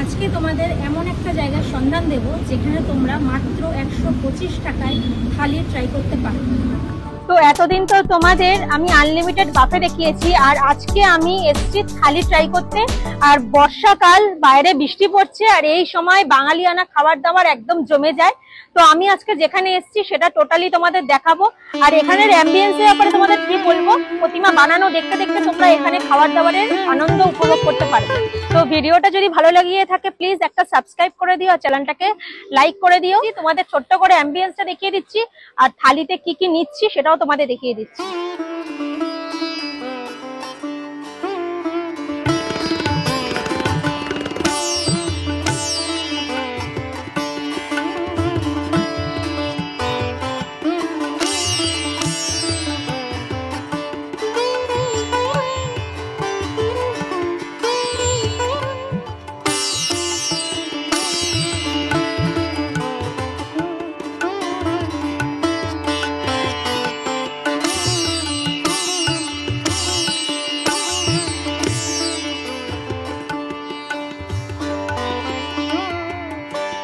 আজকে তোমাদের এমন একটা জায়গার সন্ধান দেব যেখানে তোমরা মাত্র 125 টাকায় থালি ট্রাই করতে পারো। তো এতদিন তো তোমাদের আমি আনলিমিটেড বাফে দেখিয়েছি, আর আজকে আমি এসছি থালি ট্রাই করতে। আর বর্ষাকাল, বাইরে বৃষ্টি পড়ছে, আর এই সময় বাঙালিয়ানা খাবার দাবার একদম জমে যায়। তো আমি আজকে যেখানে এসছি সেটা টোটালি তোমাদের দেখাবো। আর এখানের অ্যাম্বিয়েন্সের ব্যাপারে তোমাদের কি বলবো, প্রতিমা বানানো দেখতে দেখতে তোমরা এখানে খাবার দাবারের আনন্দ উপভোগ করতে পারবে। তো ভিডিওটা যদি ভালো লাগিয়ে থাকে প্লিজ একটা সাবস্ক্রাইব করে দিও, চ্যানেলটাকে লাইক করে দিও। তোমাদের ছোট্ট করে অ্যাম্বিয়েন্সটা দেখিয়ে দিচ্ছি, আর থালিতে কি কি নিচ্ছি সেটাও তোমাদের দেখিয়ে দিচ্ছি।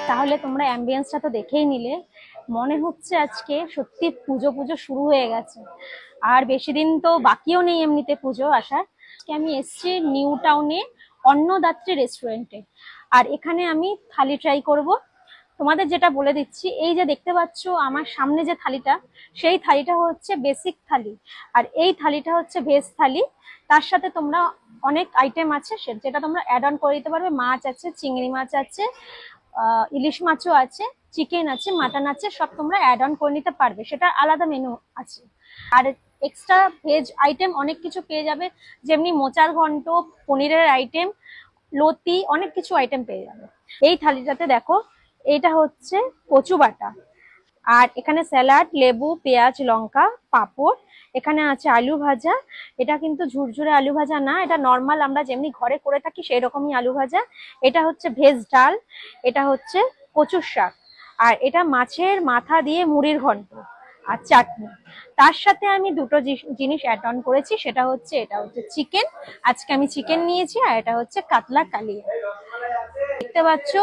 তাহলে তোমরা অ্যাম্বিয়েন্সটা তো দেখেই নিলে, মনে হচ্ছে আজকে সত্যি পুজো পুজো শুরু হয়ে গেছে। আর বেশি দিন তো বাকিও নেই এমনিতে পুজো আসার। আমি এসছি নিউ টাউনে অন্নদাত্রী রেস্টুরেন্টে, আর এখানে আমি থালি ট্রাই করব। তোমাদের যেটা বলে দিচ্ছি, এই যে দেখতে পাচ্ছ আমার সামনে যে থালিটা, সেই থালিটা হচ্ছে বেসিক থালি, আর এই থালিটা হচ্ছে ভেজ থালি। তার সাথে তোমরা অনেক আইটেম আছে যেটা তোমরা অ্যাড অন করে দিতে পারবে। মাছ আছে, চিংড়ি মাছ আছে, ইলিশ মাছও আছে, চিকেন আছে, মাটন আছে, সব তোমরা অ্যাড অন করে নিতে পারবে, সেটা আলাদা মেনু আছে। আর এক্সট্রা ভেজ আইটেম অনেক কিছু পেয়ে যাবে, যেমনি মোচার ঘন্ট, পনিরের আইটেম, লতি, অনেক কিছু আইটেম পেয়ে যাবে। এই থালিটাতে দেখো, এইটা হচ্ছে কচু বাটা, আর এখানে স্যালাড, লেবু, পেঁয়াজ, লঙ্কা, পাঁপড়, এখানে আছে আলু ভাজা। এটা কিন্তু ঝুরঝুরে আলু ভাজা না, এটা নর্মাল আমরা যেমনি ঘরে করে থাকি সেই রকমই আলু ভাজা। এটা হচ্ছে ভেজ ডাল, এটা হচ্ছে কচুর শাক, আর এটা মাছের মাথা দিয়ে মুড়ির ঘন্ট আর চাটনি। তার সাথে আমি দুটো জিনিস অ্যাড অন করেছি, সেটা হচ্ছে এটা হচ্ছে চিকেন, আজকে আমি চিকেন নিয়েছি, আর এটা হচ্ছে কাতলা কালিয়া। দেখতে পাচ্ছ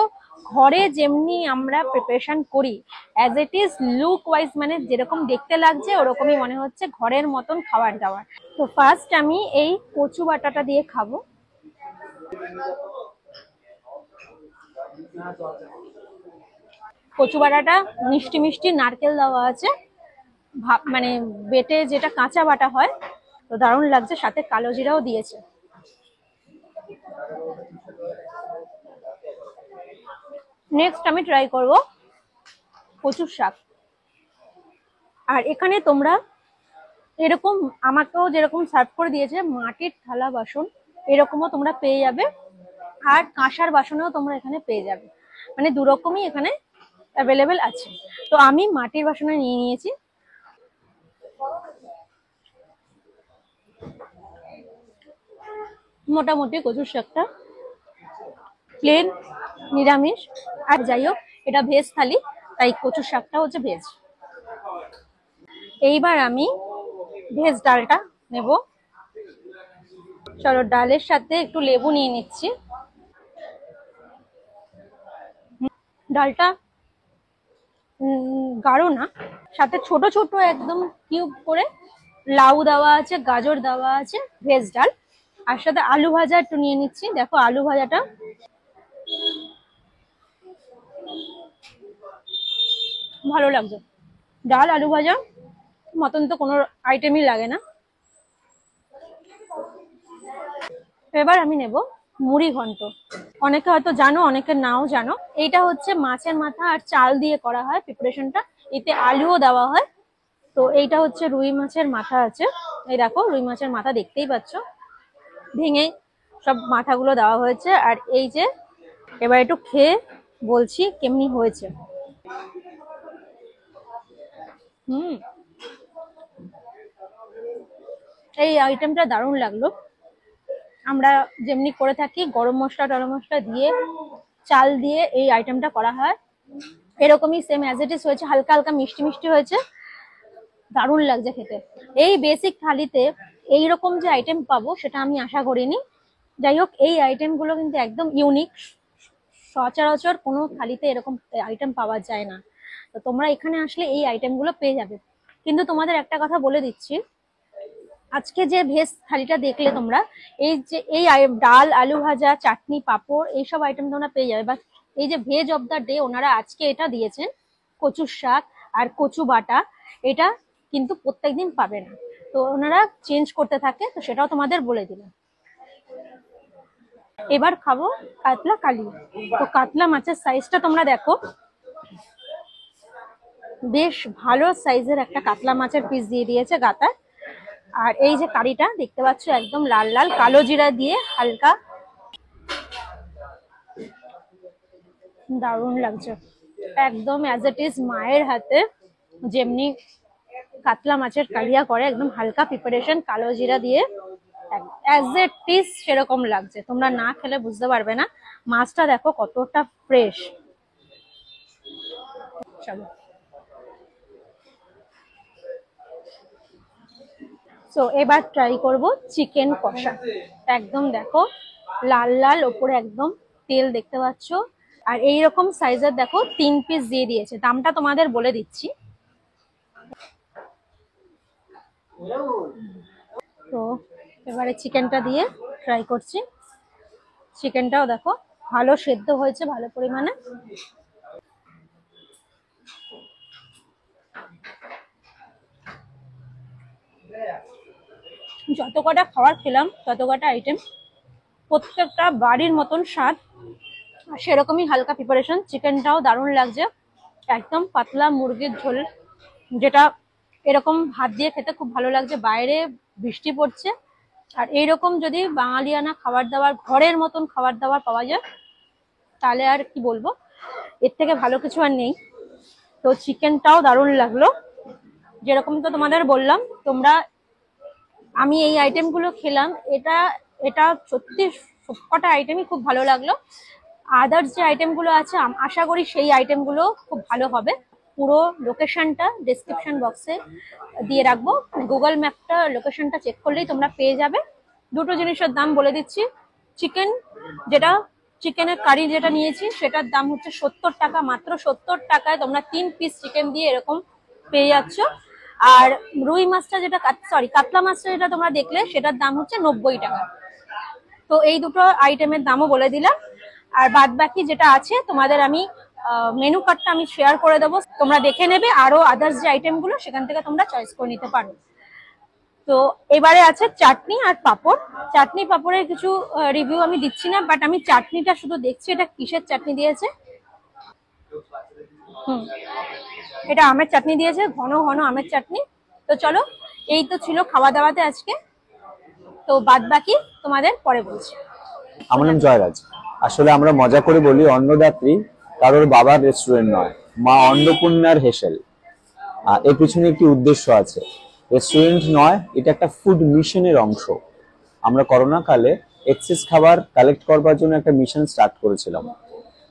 ঘরে যেমনি আমরা প্রিপারেশন করি, as it is look wise, মানে যেরকম দেখতে লাগছে ওরকমই মনে হচ্ছে ঘরের মতন খাবার দাবার। তো ফার্স্ট আমি এই কচু বাটাটা দিয়ে খাবো। কচু বাটাটা মিষ্টি মিষ্টি, নারকেল দেওয়া আছে, মানে বেটে যেটা কাঁচা বাটা হয়, তো দারুণ লাগছে, সাথে কালো জিরাও দিয়েছে। নেক্সট আমি ট্রাই করব কচুর শাক। আর এখানে তোমরা এরকম, আমাকেও যেরকম সার্ভ করে দিয়েছে মাটির থালা বাসন, এরকমও তোমরা পেয়ে যাবে, আর কাঁসার বাসনেও তোমরা এখানে পেয়ে যাবে, মানে দু রকমই এখানে অ্যাভেলেবেল আছে। তো আমি মাটির বাসনে নিয়ে নিয়েছি। মোটামুটি কচুর শাকটা প্লেন নিরামিষ, আর যাই হোক এটা ভেজ থালি, তাই কচুর শাকটা হচ্ছে ভেজ। এইবার আমি ভেজ ডালটা নেব। চলো ডালের সাথে একটু লেবু নিয়ে নিচ্ছি। ডালটা গাঢ় না, সাথে ছোট ছোট একদম কিউব করে লাউ দেওয়া আছে, গাজর দেওয়া আছে, ভেজ ডাল। আর সাথে আলু ভাজা একটু নিয়ে নিচ্ছি। দেখো আলু ভাজাটা ভালো লাগছে। ডাল আলু ভাজা মতন তো কোনো আইটেমই লাগে না। এবার আমি নেব মুড়ি ঘন্ট। অনেকে হয়তো জানো, অনেকে নাও জানো। এইটা হচ্ছে মাছের মাথা আর চাল দিয়ে করা হয় প্রিপারেশনটা, এতে আলুও দেওয়া হয়। তো এইটা হচ্ছে রুই মাছের মাথা আছে, এই দেখো রুই মাছের মাথা দেখতেই পাচ্ছ, ভেঙে সব মাথাগুলো দেওয়া হয়েছে। আর এই যে, এবার একটু খেয়ে বলছি কেমনি হয়েছে। এই আইটেমটা দারুণ লাগলো। আমরা যেমনি করে থাকি গরম মশলা টরম মশলা দিয়ে, চাল দিয়ে এই আইটেমটা করা হয়, এরকমই সেম অ্যাজ ইট ইজ হয়েছে, হালকা হালকা মিষ্টি মিষ্টি হয়েছে, দারুণ লাগছে খেতে। এই বেসিক থালিতে এইরকম যে আইটেম পাবো সেটা আমি আশা করিনি। যাই হোক এই আইটেম গুলো কিন্তু একদম ইউনিক, সচরাচর কোনো থালিতে এরকম আইটেম পাওয়া যায় না। তো তোমরা এখানে আসলে এই আইটেমগুলো পেয়ে যাবে। কিন্তু তোমাদের একটা কথা বলে দিচ্ছি, আজকে যে ভেজ থালিটা দেখলে তোমরা, এই ডাল, আলু ভাজা, চাটনি, পাঁপড়, এইসব আইটেম তোমরা পেয়ে যাবে। বাট এই যে ভেজ অফ দ্য ডে ওনারা আজকে এটা দিয়েছেন, কচুর শাক আর কচু বাটা, এটা কিন্তু প্রত্যেকদিন পাবে না। তো ওনারা চেঞ্জ করতে থাকে, তো সেটাও তোমাদের বলে দিলাম। এবার খাবো কাতলা কালি। তো কাতলা মাছের সাইজটা তোমরা দেখো, বেশ ভালো সাইজের একটা কাতলা মাছের পিস দিয়ে দিয়েছে গাতায়। আর এই যে কারিটা দেখতে পাচ্ছ, একদম লাল লাল কালো জিরা দিয়ে হালকা, দারুণ লাগছে একদম অ্যাজ ইট ইজ মায়ের হাতে যেমনি কাতলা মাছের কালিয়া করে, একদম হালকা প্রিপারেশন কালো জিরা দিয়ে অ্যাজ ইট ইজ সেরকম লাগছে। তোমরা না খেলে বুঝতে পারবে না। মাছটা দেখো কতটা ফ্রেশ। চলো, সো এবার ট্রাই করব চিকেন কষা। একদম দেখো লাল লাল, ওপরে একদম তেল দেখতে পাচ্ছ। আর এইরকম সাইজের দেখো 3 পিস দিয়ে দিয়েছে। দামটা তোমাদের বলে দিচ্ছি। তো এবারে চিকেনটা দিয়ে ট্রাই করছি। চিকেনটাও দেখো ভালো সেদ্ধ হয়েছে, ভালো পরিমাণে। যত কটা খাবার খেলাম, তত কটা আইটেম, প্রত্যেকটা বাড়ির মতন স্বাদ, সেরকমই হালকা প্রিপারেশন। চিকেনটাও দারুণ লাগছে, একদম পাতলা মুরগির ঝোল, যেটা এরকম ভাত দিয়ে খেতে খুব ভালো লাগছে। বাইরে বৃষ্টি পড়ছে, আর এইরকম যদি বাঙালিয়ানা খাবার দাবার, ঘরের মতন খাবার দাবার পাওয়া যায়, তাহলে আর কি বলবো, এর থেকে ভালো কিছু আর নেই। তো চিকেনটাও দারুণ লাগলো। যেরকম তো তোমাদের বললাম, আমি এই আইটেমগুলো খেলাম, এটা সত্যি সবকটা আইটেমই খুব ভালো লাগলো। আদার্স যে আইটেমগুলো আছে, আশা করি সেই আইটেমগুলো খুব ভালো হবে। পুরো লোকেশনটা ডেসক্রিপশন বক্সে দিয়ে রাখবো। গুগল ম্যাপটা লোকেশনটা চেক করলেই তোমরা পেয়ে যাবে। দুটো জিনিসের দাম বলে দিচ্ছি। চিকেনের কারি যেটা নিয়েছি, সেটার দাম হচ্ছে 70 টাকা। মাত্র 70 টাকায় তোমরা 3 পিস চিকেন দিয়ে এরকম পেয়ে যাচ্ছ। আর রুই মাছটা যেটা, কাতলা মাছটা যেটা তোমরা দেখলে, সেটার দাম হচ্ছে 90 টাকা। তো এই দুটো আইটেমের দামও বলে দিলাম। আর বাদ বাকি যেটা আছে তোমাদের আমি মেনু কার্ডটা আমি শেয়ার করে দেবো, তোমরা দেখে নেবে। আরো আদার্স যে আইটেমগুলো, সেখান থেকে তোমরা চয়েস করে নিতে পারো। তো এবারে আছে চাটনি আর পাঁপড়। চাটনি পাঁপড়ের কিছু রিভিউ আমি দিচ্ছি না, বাট আমি চাটনিটা শুধু দেখছি এটা কিসের চাটনি দিয়েছে। এটা আমের চাটনি দিয়েছে, ঘন ঘন আমের চাটনি। তো চলো, এই তো ছিল খাওয়া দাওয়াতে আজকে। তো বাদ বাকি তোমাদের পরে বলছি। আমার নাম জয়রাজ। আসলে আমরা মজা করে বলি অন্নদাত্রী কারোর বাবার রেস্টুরেন্ট নয়, মা অন্নপূর্ণার হেসেল। এর পিছনে একটি উদ্দেশ্য আছে। রেস্টুরেন্ট নয়, এটা একটা ফুড মিশনের অংশ। আমরা করোনা কালে এক্সেস খাবার কালেক্ট করবার জন্য একটা মিশন স্টার্ট করেছিলাম,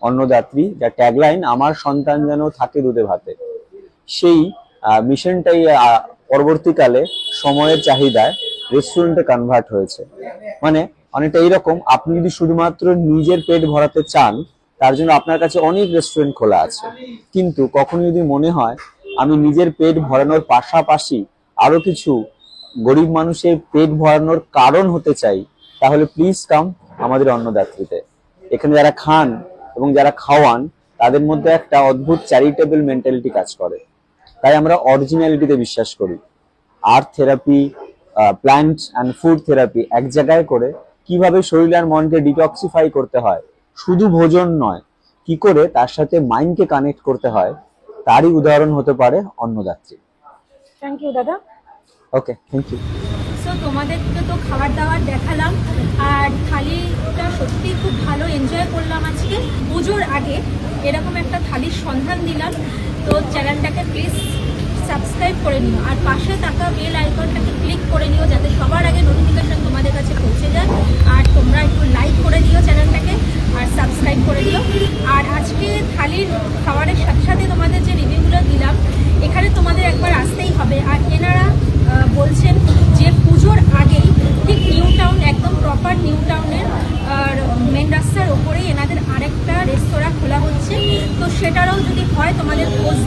অন্নদাত্রী, যার ট্যাগলাইন আমার সন্তান যেন থাকে দুধে ভাতে। সেই মিশনটাই পরবর্তীকালে সময়ের চাহিদায় রেস্টুরেন্টে কনভার্ট হয়েছে। মানে অনেকটা এইরকম, আপনি যদি শুধুমাত্র নিজের পেট ভরাতে চান, তার জন্য আপনার কাছে অনেক রেস্টুরেন্ট খোলা আছে। কিন্তু কখনো যদি মনে হয় আমি নিজের পেট ভরানোর পাশাপাশি আরো কিছু গরিব মানুষের পেট ভরানোর কারণ হতে চাই, তাহলে প্লিজ কাম আমাদের অন্নদাত্রীতে। এখানে যারা খান এবং যারা খাওয়ান, তাদের মধ্যে একটা অদ্ভুত চ্যারিটেবল মেন্টালিটি কাজ করে। তাই আমরা অরিজিনালিটিতে বিশ্বাস করি। Art therapy, plant and food therapy এক জায়গায় করে কিভাবে শরীর আর মনকে ডিটক্সিফাই করতে হয়, শুধু ভোজন নয়, কি করে তার সাথে মাইন্ডকে কানেক্ট করতে হয়, তারই উদাহরণ হতে পারে অন্নদাত্রী। থ্যাংক ইউ দাদা। ওকে, থ্যাংক ইউ। সো তোমাদেরকে তো খাবার দাবার দেখালাম, আর থালিটা সত্যি খুব ভালো এনজয় করলাম আজকে। পুজোর আগে এরকম একটা থালির সন্ধান দিলাম। তো চ্যানেলটাকে প্লিজ সাবস্ক্রাইব করে নিও, আর পাশে থাকা বেল আইকনটাকে ক্লিক করে নিও, যাতে সবার আগে নোটিফিকেশন তোমাদের কাছে পৌঁছে যায়। আর তোমরা একটু লাইক করে দিও চ্যানেলটাকে, আর সাবস্ক্রাইব করে দিও। আর আজকে থালির খাবারের সাথে সাথে তোমাদের যে রিভিউগুলো দিলাম, এখানে তোমাদের একবার আসতেই হবে। আর এনারা বলছেন যে পুজোর আগেই ঠিক নিউ টাউন, একদম প্রপার নিউ টাউনের মেন রাস্তার ওপরেই এনাদের আরেকটা রেস্তোরাঁ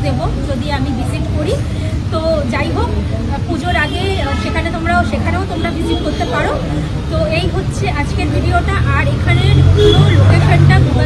দেব যদি আমি ভিজিট করি। তো যাই হোক, পুজোর আগে সেখানেও তোমরা ভিজিট করতে পারো। তো এই হচ্ছে আজকের ভিডিওটা। আর এখানের পুরো লোকেশনটা গুগল